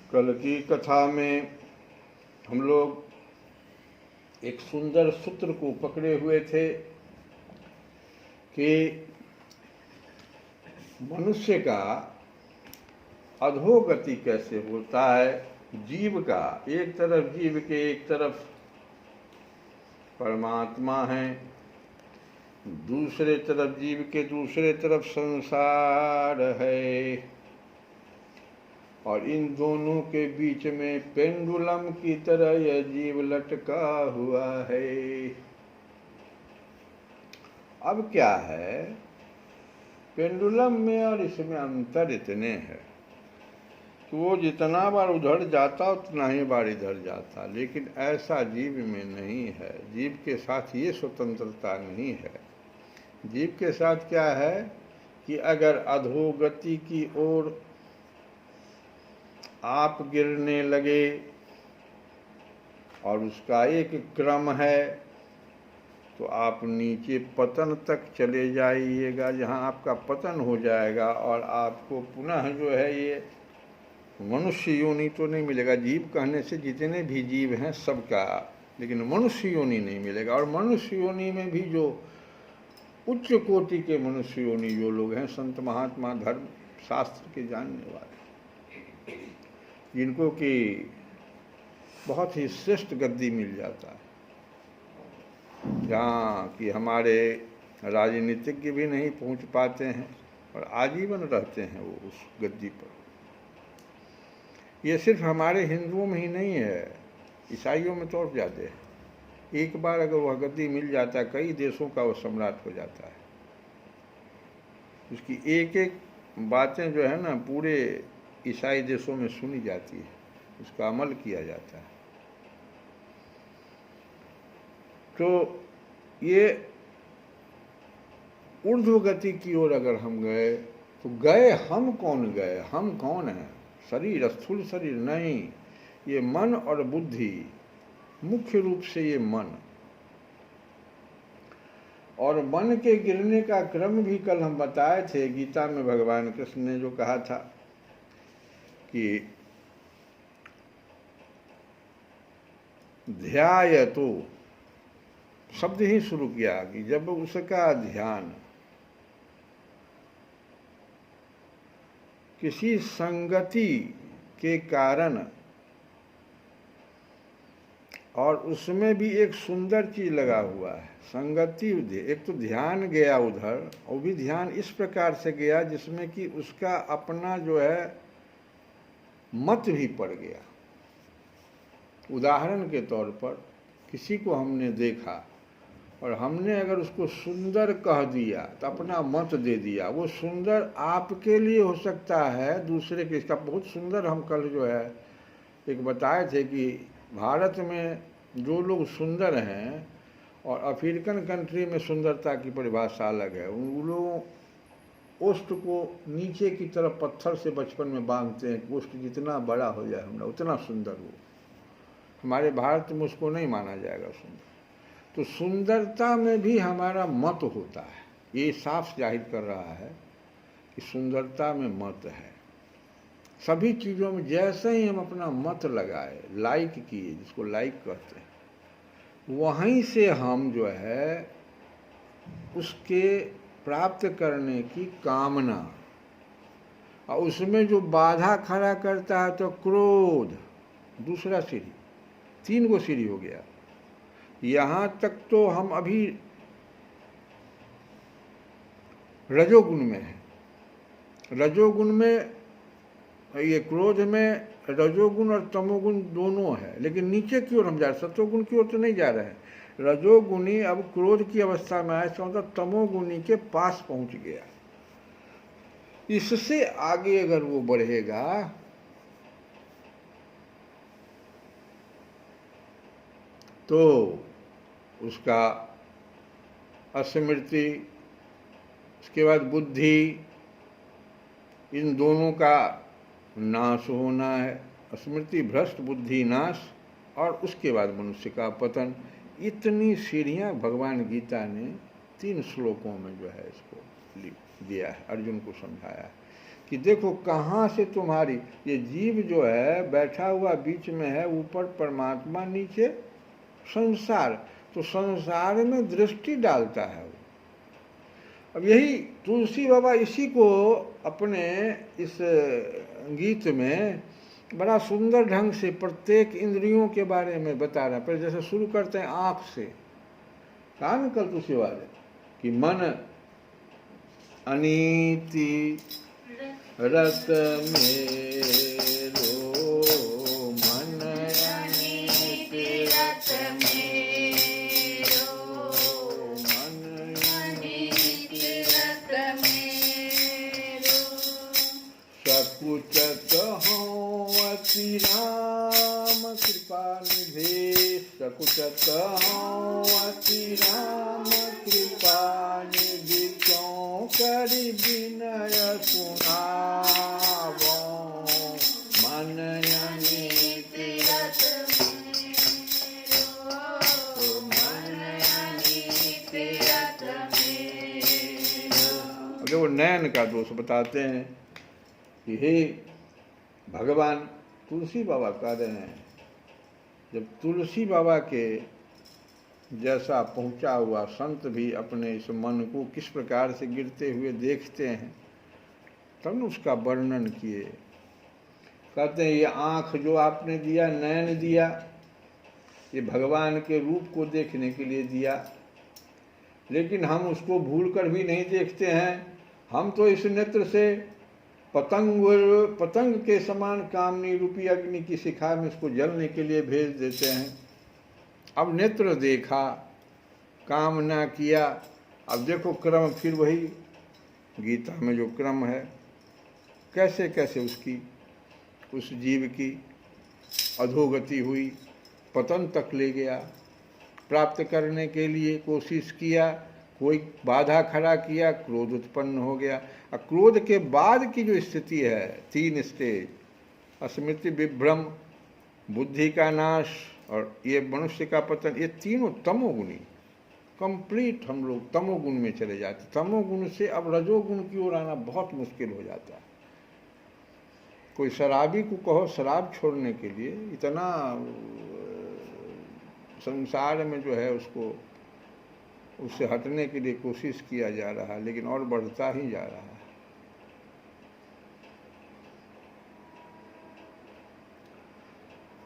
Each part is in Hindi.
कल की कथा में हम लोग एक सुंदर सूत्र को पकड़े हुए थे कि मनुष्य का अधोगति कैसे होता है। जीव का एक तरफ जीव के एक तरफ परमात्मा है, दूसरे तरफ जीव के दूसरे तरफ संसार है, और इन दोनों के बीच में पेंडुलम की तरह यह जीव लटका हुआ है। अब क्या है, पेंडुलम में और इसमें अंतर इतने हैं कि वो जितना बार उधर जाता उतना ही बार इधर जाता, लेकिन ऐसा जीव में नहीं है। जीव के साथ ये स्वतंत्रता नहीं है। जीव के साथ क्या है कि अगर अधोगति की ओर आप गिरने लगे और उसका एक क्रम है तो आप नीचे पतन तक चले जाइएगा, जहाँ आपका पतन हो जाएगा और आपको पुनः जो है ये मनुष्य योनि तो नहीं मिलेगा। जीव कहने से जितने भी जीव हैं सबका, लेकिन मनुष्य योनि नहीं मिलेगा। और मनुष्य योनि में भी जो उच्च कोटि के मनुष्य योनि जो लोग हैं, संत महात्मा धर्म शास्त्र के जानने वाले, जिनको कि बहुत ही श्रेष्ठ गद्दी मिल जाता है, जहाँ कि हमारे राजनीतिज्ञ भी नहीं पहुँच पाते हैं और आजीवन रहते हैं वो उस गद्दी पर। ये सिर्फ हमारे हिंदुओं में ही नहीं है, ईसाइयों में तो और ज़्यादा है। एक बार अगर वह गद्दी मिल जाता है, कई देशों का वो सम्राट हो जाता है। उसकी एक एक बातें जो है ना पूरे ईसाई देशों में सुनी जाती है, उसका अमल किया जाता है। तो ये ऊर्ध्व गति की ओर अगर हम गए तो गए हम कौन गए, हम कौन हैं? शरीर, स्थूल शरीर नहीं, ये मन और बुद्धि, मुख्य रूप से ये मन। और मन के गिरने का क्रम भी कल हम बताए थे। गीता में भगवान कृष्ण ने जो कहा था कि ध्यायतो शब्द ही शुरू किया कि जब उसका ध्यान किसी संगति के कारण, और उसमें भी एक सुंदर चीज लगा हुआ है, संगति। एक तो ध्यान गया उधर, और भी ध्यान इस प्रकार से गया जिसमें कि उसका अपना जो है मत भी पड़ गया। उदाहरण के तौर पर किसी को हमने देखा और हमने अगर उसको सुंदर कह दिया तो अपना मत दे दिया। वो सुंदर आपके लिए हो सकता है, दूसरे के, इसका बहुत सुंदर हम कल जो है एक बताए थे कि भारत में जो लोग सुंदर हैं और अफ्रीकन कंट्री में सुंदरता की परिभाषा अलग है। उन लोगों ओष्ठ को नीचे की तरफ पत्थर से बचपन में बांधते हैं कि ओष्ठ जितना बड़ा हो जाए हमारा उतना सुंदर हो। हमारे भारत में उसको नहीं माना जाएगा सुंदर। तो सुंदरता में भी हमारा मत होता है। ये साफ जाहिर कर रहा है कि सुंदरता में मत है। सभी चीज़ों में जैसे ही हम अपना मत लगाए, लाइक किए, जिसको लाइक कहते हैं, वहीं से हम जो है उसके प्राप्त करने की कामना, और उसमें जो बाधा खड़ा करता है तो क्रोध, दूसरा सीढ़ी, 3 गो सीढ़ी हो गया। यहाँ तक तो हम अभी रजोगुण में हैं। रजोगुण में, ये क्रोध में रजोगुण और तमोगुण दोनों है, लेकिन नीचे की ओर हम जा रहे, सत्वगुण की ओर तो नहीं जा रहे हैं। रजोगुणी अब क्रोध की अवस्था में आया, इसका मतलब तमोगुणी के पास पहुंच गया। इससे आगे अगर वो बढ़ेगा तो उसका स्मृति, उसके बाद बुद्धि, इन दोनों का नाश होना है। स्मृति भ्रष्ट, बुद्धि नाश, और उसके बाद मनुष्य का पतन। इतनी सीढ़ियाँ भगवान गीता ने 3 श्लोकों में जो है इसको दिया है, अर्जुन को समझाया है कि देखो कहाँ से तुम्हारी ये जीव जो है बैठा हुआ बीच में है, ऊपर परमात्मा, नीचे संसार, तो संसार में दृष्टि डालता है वो। अब यही तुलसी बाबा इसी को अपने इस गीत में बड़ा सुंदर ढंग से प्रत्येक इंद्रियों के बारे में बता रहा है। पर जैसे शुरू करते हैं आँख से, कहा न कल तुलसी वाले कि मन अनीति रत मेरो, मन अनीति रत मेरो, मन अनीति रत मेरो, सकुच कहो अति राम कृपा निधे, सकुच कहो अति राम कृपा निधि, क्यों करि विनय सुनावो, मन अनीति रत मेरो, मन अनीति रत मेरो। अगर वो नयन का दोष बताते हैं कि हे भगवान, तुलसी बाबा कह रहे हैं, जब तुलसी बाबा के जैसा पहुंचा हुआ संत भी अपने इस मन को किस प्रकार से गिरते हुए देखते हैं, तब न उसका वर्णन किए। कहते हैं ये आँख जो आपने दिया, नयन दिया, ये भगवान के रूप को देखने के लिए दिया, लेकिन हम उसको भूलकर भी नहीं देखते हैं। हम तो इस नेत्र से पतंग के समान कामनी रूपी अग्नि की शिखा में उसको जलने के लिए भेज देते हैं। अब नेत्र देखा, कामना किया, अब देखो क्रम फिर वही गीता में जो क्रम है, कैसे कैसे उसकी, उस जीव की अधोगति हुई, पतन तक ले गया। प्राप्त करने के लिए कोशिश किया, कोई बाधा खड़ा किया, क्रोध उत्पन्न हो गया। और क्रोध के बाद की जो स्थिति है, 3 स्टेज, स्मृति विभ्रम, बुद्धि का नाश और ये मनुष्य का पतन, ये तीनों तमोगुणी, कंप्लीट हम लोग तमोगुण में चले जाते। तमोगुण से अब रजोगुण की ओर आना बहुत मुश्किल हो जाता है। कोई शराबी को कहो शराब छोड़ने के लिए, इतना संसार में जो है उसको उससे हटने के लिए कोशिश किया जा रहा है, लेकिन और बढ़ता ही जा रहा है।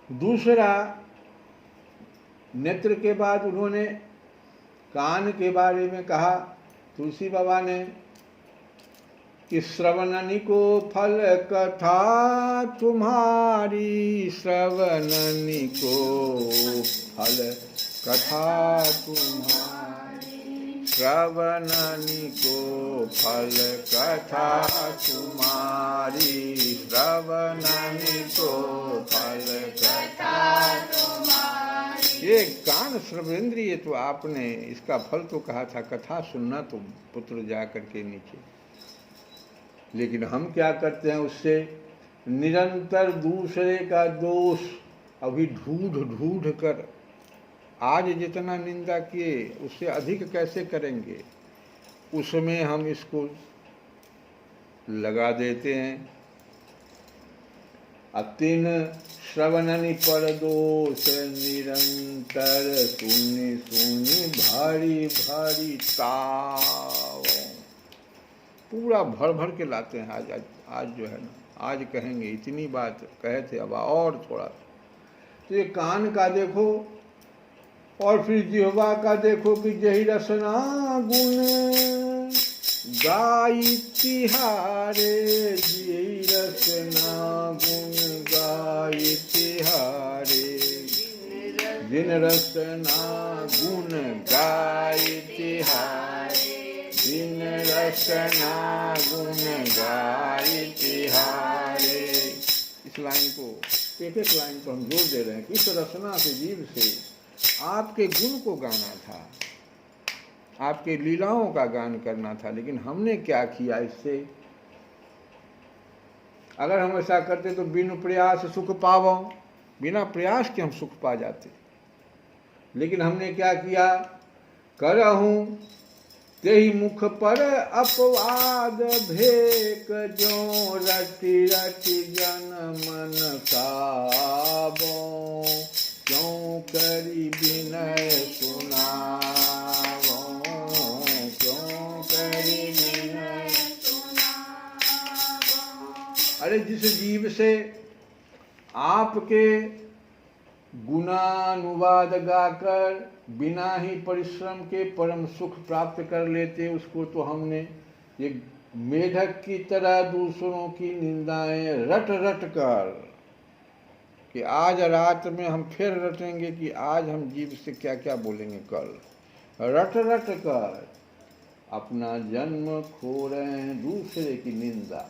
दूसरा, नेत्र के बाद उन्होंने कान के बारे में कहा तुलसी बाबा ने कि श्रवणनि को फल कथा तुम्हारी, श्रवणनि को फल कथा तुम्हारी, श्रवणनि को फल कथा तुम्हारी, श्रवणनि को फल कथा तुम्हारी। ये कान श्रवेंद्रिय तो आपने, इसका फल तो कहा था कथा सुनना, तो पुत्र जा करके नीचे। लेकिन हम क्या करते हैं, उससे निरंतर दूसरे का दोष अभी ढूंढ कर, आज जितना निंदा किए उससे अधिक कैसे करेंगे, उसमें हम इसको लगा देते हैं। अतिन श्रवणनि पर दोष निरंतर, सुनि सुनि भारी भारी ताव, पूरा भर भर के लाते हैं। आज जो है ना, आज कहेंगे इतनी बात कहे थे, अब और थोड़ा। तो ये कान का देखो, और फिर जिह्वा का देखो कि जही रसना गुण गाई तिहारे, जही रसना गुण गाई तिहारे, जिन रसना गुण गाई तिहारे, जिन रसना गुण गाई तिहारे। इस लाइन को, एक एक लाइन को हम जोर दे रहे हैं कि इस रसना से, जीव से आपके गुण को गाना था, आपके लीलाओं का गान करना था। लेकिन हमने क्या किया इससे? अगर हम ऐसा करते तो बिनु प्रयास सुख पावो, बिना प्रयास के हम सुख पा जाते। लेकिन हमने क्या किया? करहूँ तेहि मुख पर अपवाद भेक जो रति रति जन मन काबो क्यों करी विनय सुनावो क्यों करी विनय सुनावो। अरे जिस जीव से आपके गुणानुवाद गाकर बिना ही परिश्रम के परम सुख प्राप्त कर लेते, उसको तो हमने ये मेढक की तरह दूसरों की निंदाएं रट रट कर कि आज रात में हम फिर रटेंगे कि आज हम जीव से क्या क्या बोलेंगे कल, रट रट कर अपना जन्म खो रहे हैं दूसरे की निंदा।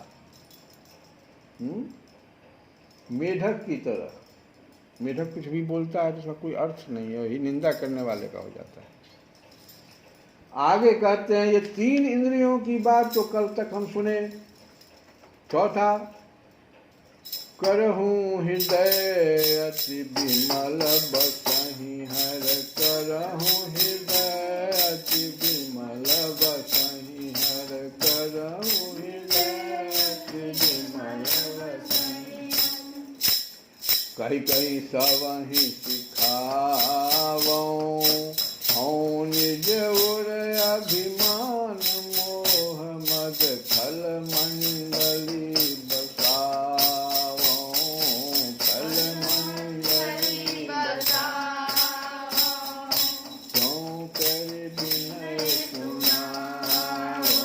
मेढक की तरह, मेढक कुछ भी बोलता है तो उसका कोई अर्थ नहीं है, वही निंदा करने वाले का हो जाता है। आगे कहते हैं ये तीन इंद्रियों की बात तो कल तक हम सुने। चौथा, करहूं हृदय अति विमल बसहि हर, करहूं हृदय अति विमल बसहि हर, करहूं हृदय अति विमल बसहि। कहीं कहीं सबहि सिखावो हूँ निज उर अभिमान मोह मद खल मंडली बसावो खल मंडली बसावो क्यों कर विनय सुनावो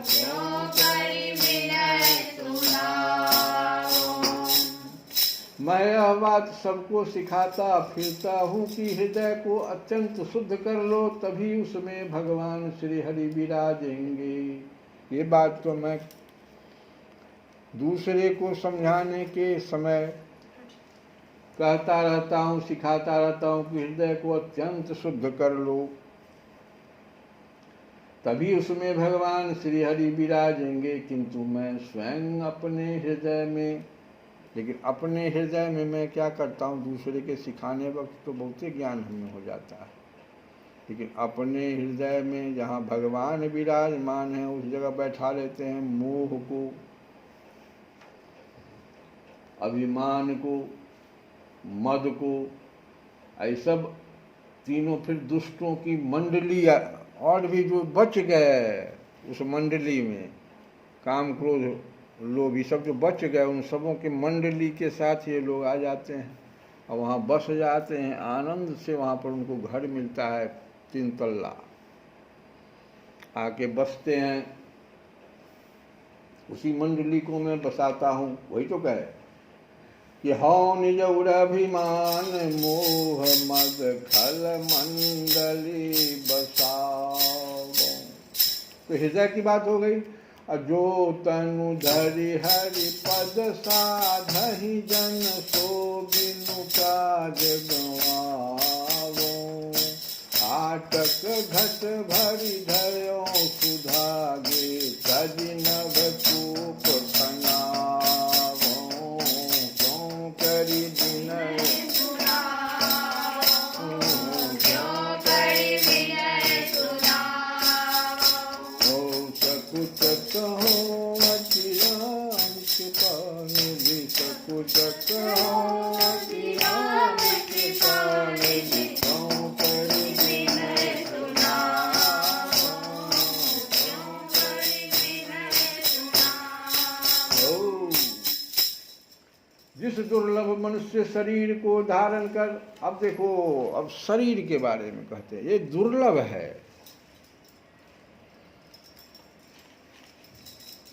क्यों कर विनय सुनावो। मैं यह बात सबको सिखाता फिरता हूँ कि हृदय को अत्यंत शुद्ध कर लो, तभी उसमें भगवान श्री हरि विराजेंगे। ये बात तो मैं दूसरे को समझाने के समय कहता रहता हूँ, सिखाता रहता हूँ कि हृदय को अत्यंत शुद्ध कर लो, तभी उसमें भगवान श्री हरि विराजेंगे। किंतु मैं स्वयं अपने हृदय में, लेकिन अपने हृदय में मैं क्या करता हूँ, दूसरे के सिखाने वक्त तो बहुत ही ज्ञान हमें हो जाता है, लेकिन अपने हृदय में जहाँ भगवान विराजमान है उस जगह बैठा लेते हैं मोह को, अभिमान को, मद को, ऐसा सब तीनों फिर दुष्टों की मंडली, और भी जो बच गए उस मंडली में, काम क्रोध लोग ये सब जो बच गए उन सबों के मंडली के साथ ये लोग आ जाते हैं और वहाँ बस जाते हैं। आनंद से वहाँ पर उनको घर मिलता है 3 तल्ला, आके बसते हैं। उसी मंडली को मैं बसाता हूँ। वही तो कहे कि हौ निज उर अभिमान मोह मद खल मंडली बसाओ। तो हृदय की बात हो गई। जो तनु धरि हरि पद साधहि जन सो बिनु काज गवावो। आटक घट भरि धर्यो सुधागे तजि नभ कूप खनावो। क्यों करि विनय जिस दुर्लभ मनुष्य शरीर को धारण कर, अब देखो, अब शरीर के बारे में कहते हैं ये दुर्लभ है।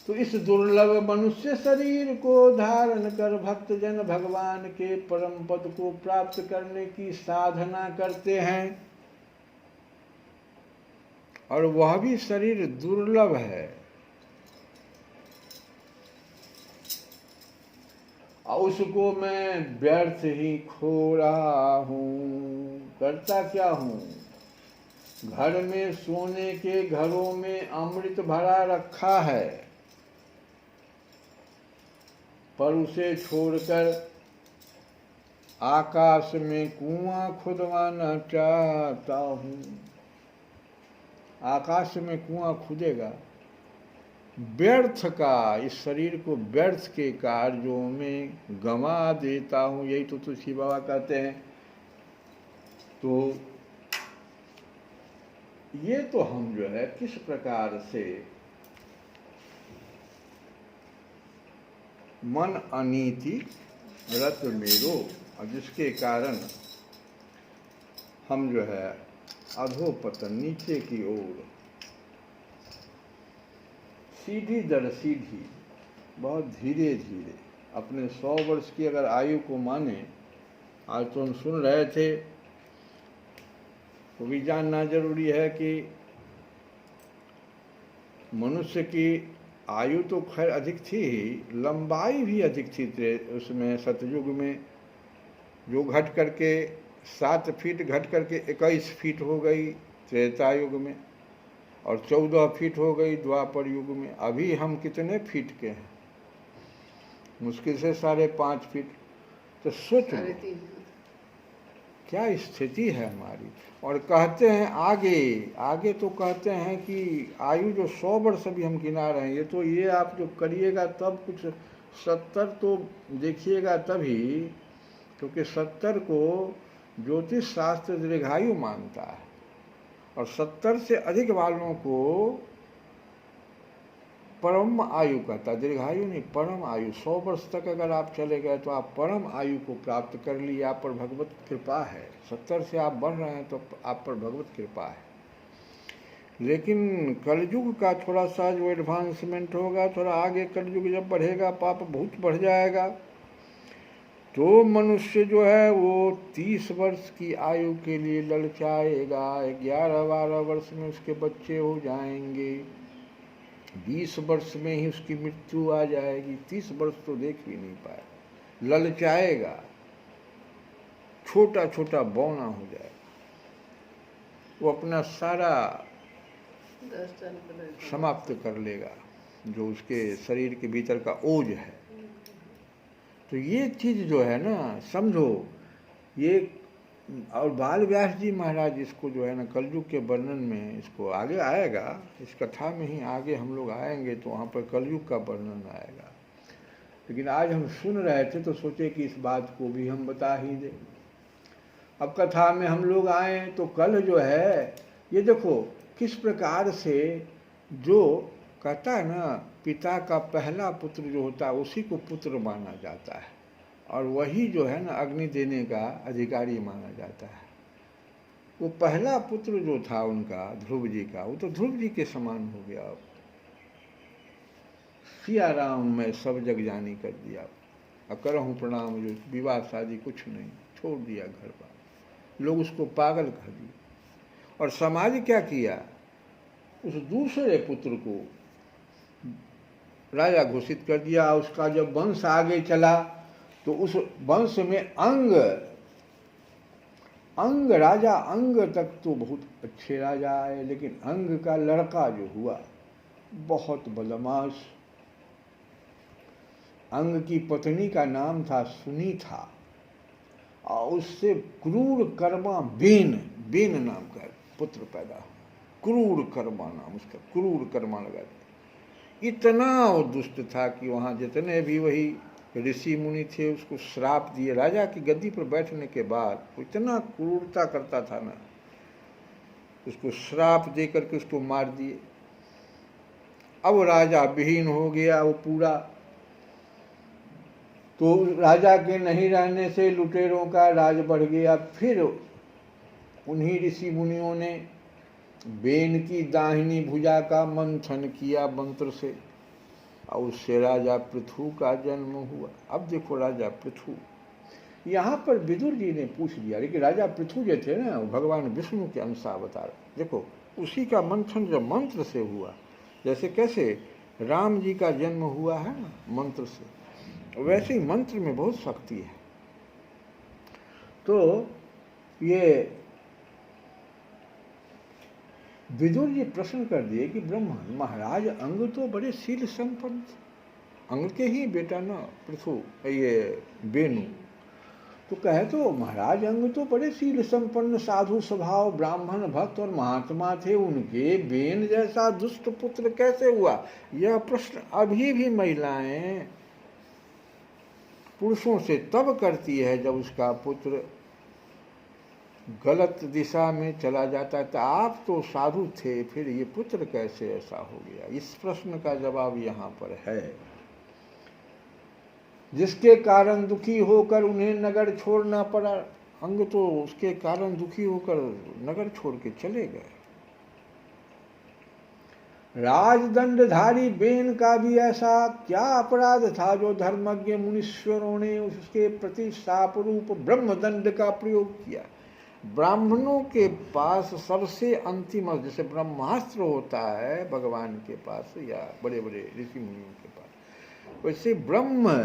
तो इस दुर्लभ मनुष्य शरीर को धारण कर भक्तजन भगवान के परम पद को प्राप्त करने की साधना करते हैं, और वह भी शरीर दुर्लभ है। उसको मैं व्यर्थ ही खो रहा हूँ। करता क्या हूँ? घर में सोने के घरों में अमृत भरा रखा है, पर उसे छोड़कर आकाश में कुआं खुदवाना चाहता हूँ। आकाश में कुआं खुदेगा, व्यर्थ का इस शरीर को व्यर्थ के कार्यों में गंवा देता हूँ, यही तो तुलसी बाबा कहते हैं। तो ये तो हम जो है किस प्रकार से मन अनीति रत मेरो, और जिसके कारण हम जो है अधोपतन नीचे की ओर सीधी दर सीधी बहुत धीरे धीरे अपने 100 वर्ष की अगर आयु को माने, आज तो हम सुन रहे थे, तो भी जानना जरूरी है कि मनुष्य की आयु तो खैर अधिक थी ही, लंबाई भी अधिक थी उसमें सतयुग में, जो घट करके 7 फीट घट करके 21 फीट हो गई त्रेता युग में, और 14 फीट हो गई द्वापर युग में। अभी हम कितने फीट के हैं? मुश्किल से 5.5 फीट। तो सोच लो क्या स्थिति है हमारी। और कहते हैं आगे तो कहते हैं कि आयु जो 100 वर्ष अभी हम गिना रहे हैं, ये आप जो करिएगा तब कुछ 70 तो देखिएगा तभी, क्योंकि 70 को ज्योतिष शास्त्र दीर्घायु मानता है, और 70 से अधिक वालों को परम आयु कहता है, दीर्घायु नहीं, परम आयु। 100 वर्ष तक अगर आप चले गए तो आप परम आयु को प्राप्त कर लिए, आप पर भगवत कृपा है। 70 से आप बढ़ रहे हैं तो आप पर भगवत कृपा है। लेकिन कलयुग का थोड़ा सा जो एडवांसमेंट होगा, थोड़ा आगे कलयुग जब बढ़ेगा, पाप बहुत बढ़ जाएगा, तो मनुष्य जो है वो 30 वर्ष की आयु के लिए ललचाएगा। 11-12 वर्ष में उसके बच्चे हो जाएंगे, 20 वर्ष में ही उसकी मृत्यु आ जाएगी। 30 वर्ष तो देख भी नहीं पाए, ललचाएगा, छोटा छोटा बौना हो जाएगा, वो अपना सारा समाप्त कर लेगा जो उसके शरीर के भीतर का ओज है। तो ये चीज़ जो है ना, समझो ये। और बाल व्यास जी महाराज इसको जो है ना कलयुग के वर्णन में, इसको आगे आएगा, इस कथा में ही आगे हम लोग आएंगे तो वहाँ पर कलयुग का वर्णन आएगा। लेकिन आज हम सुन रहे थे तो सोचे कि इस बात को भी हम बता ही दें। अब कथा में हम लोग आए तो कल जो है ये देखो किस प्रकार से, जो कहता है ना पिता का पहला पुत्र जो होता है उसी को पुत्र माना जाता है, और वही जो है ना अग्नि देने का अधिकारी माना जाता है। वो पहला पुत्र जो था उनका ध्रुव जी का, वो तो ध्रुव जी के समान हो गया। अब सिया राम मैं सब जग जानी कर दिया, अकरहूँ प्रणाम, जो विवाह शादी कुछ नहीं, छोड़ दिया घर बार, लोग उसको पागल कह दिए। और समाज क्या किया, उस दूसरे पुत्र को राजा घोषित कर दिया। उसका जब वंश आगे चला तो उस वंश में अंग राजा अंग तक तो बहुत अच्छे राजा आए, लेकिन अंग का लड़का जो हुआ बहुत बदमाश। अंग की पत्नी का नाम था सुनीता, और उससे क्रूर कर्मा बेन नाम का पुत्र पैदा हुआ। क्रूर कर्मा नाम उसका, क्रूर कर्मा लगा। इतना वो दुष्ट था कि वहाँ जितने भी वही ऋषि मुनि थे उसको श्राप दिए। राजा की गद्दी पर बैठने के बाद वो इतना क्रूरता करता था ना, उसको श्राप दे करके उसको मार दिए। अब राजा विहीन हो गया वो पूरा। तो राजा के नहीं रहने से लुटेरों का राज बढ़ गया। फिर उन्हीं ऋषि मुनियों ने बेन की दाहिनी भुजा का मंथन किया मंत्र से, और उससे राजा पृथु का जन्म हुआ। अब देखो राजा पृथु, यहाँ पर विदुर जी ने पूछ लिया, लेकिन राजा पृथु जो थे ना वो भगवान विष्णु के अंश अवतार। देखो उसी का मंथन जब मंत्र से हुआ, जैसे कैसे राम जी का जन्म हुआ है ना मंत्र से, वैसे ही मंत्र में बहुत शक्ति है। तो ये विदुर जी प्रश्न कर दिए कि ब्रह्मा महाराज अंग तो बड़े शील संपन्न थे, अंग के ही बेटा ना पृथु ये बेनु, तो कहे तो महाराज अंग तो बड़े शील संपन्न साधु स्वभाव ब्राह्मण भक्त और महात्मा थे, उनके बेन जैसा दुष्ट पुत्र कैसे हुआ? यह प्रश्न अभी भी महिलाएं पुरुषों से तब करती है जब उसका पुत्र गलत दिशा में चला जाता है। तो आप तो साधु थे, फिर ये पुत्र कैसे ऐसा हो गया? इस प्रश्न का जवाब यहाँ पर है। जिसके कारण दुखी होकर उन्हें नगर छोड़ना पड़ा, अंग तो उसके कारण दुखी होकर नगर छोड़ के चले गए। राजदंडधारी बेन का भी ऐसा क्या अपराध था जो धर्मज्ञ मुनीश्वरों ने उसके प्रति शाप रूप ब्रह्मदंड का प्रयोग किया? ब्राह्मणों के पास सबसे अंतिम, जैसे ब्रह्मास्त्र होता है भगवान के पास या बड़े बड़े ऋषि मुनियों के पास, वैसे ब्रह्म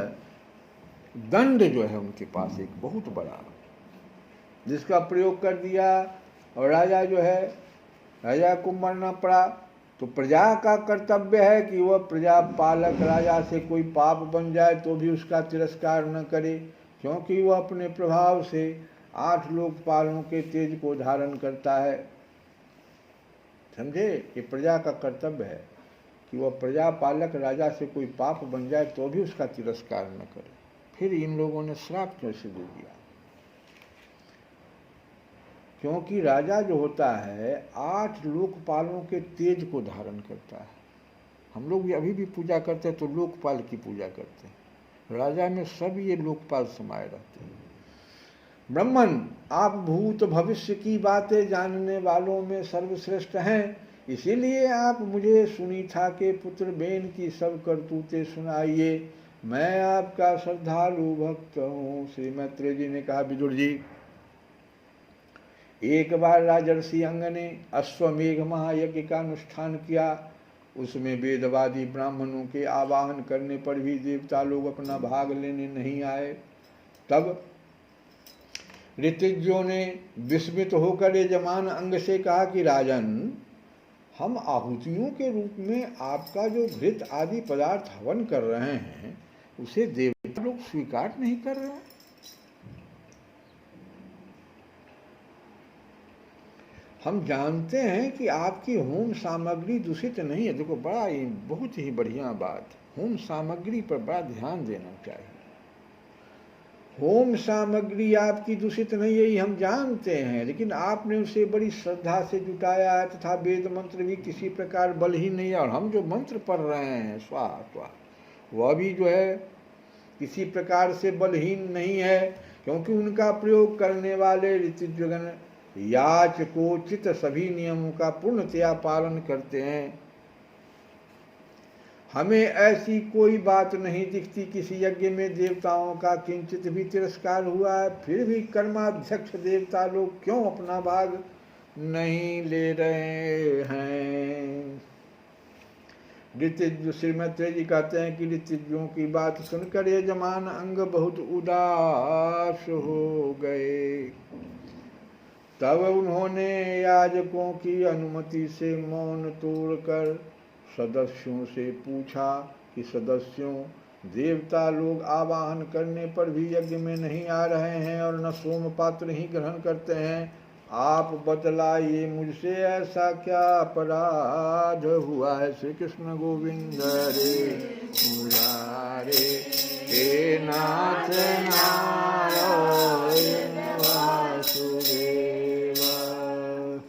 दंड जो है उनके पास एक बहुत बड़ा, जिसका प्रयोग कर दिया और राजा जो है, राजा को मरना पड़ा। तो प्रजा का कर्तव्य है कि वह प्रजा पालक राजा से कोई पाप बन जाए तो भी उसका तिरस्कार न करे, क्योंकि वह अपने प्रभाव से 8 लोकपालों के तेज को धारण करता है। समझे? ये प्रजा का कर्तव्य है कि वह प्रजा पालक राजा से कोई पाप बन जाए तो भी उसका तिरस्कार न करे। फिर इन लोगों ने श्राप कैसे दे दिया? क्योंकि राजा जो होता है 8 लोकपालों के तेज को धारण करता है। हम लोग भी अभी भी पूजा करते हैं तो लोकपाल की पूजा करते हैं, राजा में सब ये लोकपाल समाये रहते हैं। ब्रह्मन, आप भूत भविष्य की बातें जानने वालों में सर्वश्रेष्ठ हैं, इसीलिए आप मुझे सुनीता के पुत्र बेन की सब करतूतें सुनाइए। मैं आपका श्रद्धालु भक्त हूँ। श्री मैत्रेय जी ने कहा, विदुर जी, एक बार राजर्षि अंग ने अश्वमेघ महायज्ञ का अनुष्ठान किया। उसमें वेदवादी ब्राह्मणों के आवाहन करने पर भी देवता लोग अपना भाग लेने नहीं आए। तब ऋतिज्यों ने विस्मित होकर यजमान अंग से कहा कि राजन, हम आहुतियों के रूप में आपका जो घृत आदि पदार्थ हवन कर रहे हैं उसे देवता लोग स्वीकार नहीं कर रहे हैं। हम जानते हैं कि आपकी होम सामग्री दूषित नहीं है। देखो, बड़ा ही बहुत ही बढ़िया बात, होम सामग्री पर बड़ा ध्यान देना चाहिए। होम सामग्री आपकी दूषित नहीं है, ये हम जानते हैं, लेकिन आपने उसे बड़ी श्रद्धा से जुटाया है तथा वेद मंत्र भी किसी प्रकार बल ही नहीं है। और हम जो मंत्र पढ़ रहे हैं स्वाहा स्वाहा, वह भी जो है किसी प्रकार से बलहीन नहीं है, क्योंकि उनका प्रयोग करने वाले ऋतिज्ञगण याचकोचित सभी नियमों का पूर्णतया पालन करते हैं। हमें ऐसी कोई बात नहीं दिखती किसी यज्ञ में देवताओं का किंचित भी तिरस्कार हुआ है। फिर भी कर्माध्यक्ष देवता लोग क्यों अपना भाग नहीं ले रहे हैं? ऋतिज्ञ, श्री मैत्रेय जी कहते हैं कि ऋतिज्ञों की बात सुनकर यजमान अंग बहुत उदास हो गए। तब उन्होंने याजकों की अनुमति से मौन तोड़कर सदस्यों से पूछा कि सदस्यों, देवता लोग आवाहन करने पर भी यज्ञ में नहीं आ रहे हैं और न सोम पात्र ही ग्रहण करते हैं। आप बतलाइए, मुझसे ऐसा क्या अपराध हुआ है? श्री कृष्ण गोविंद रे मुरारे हे नाथ नाथ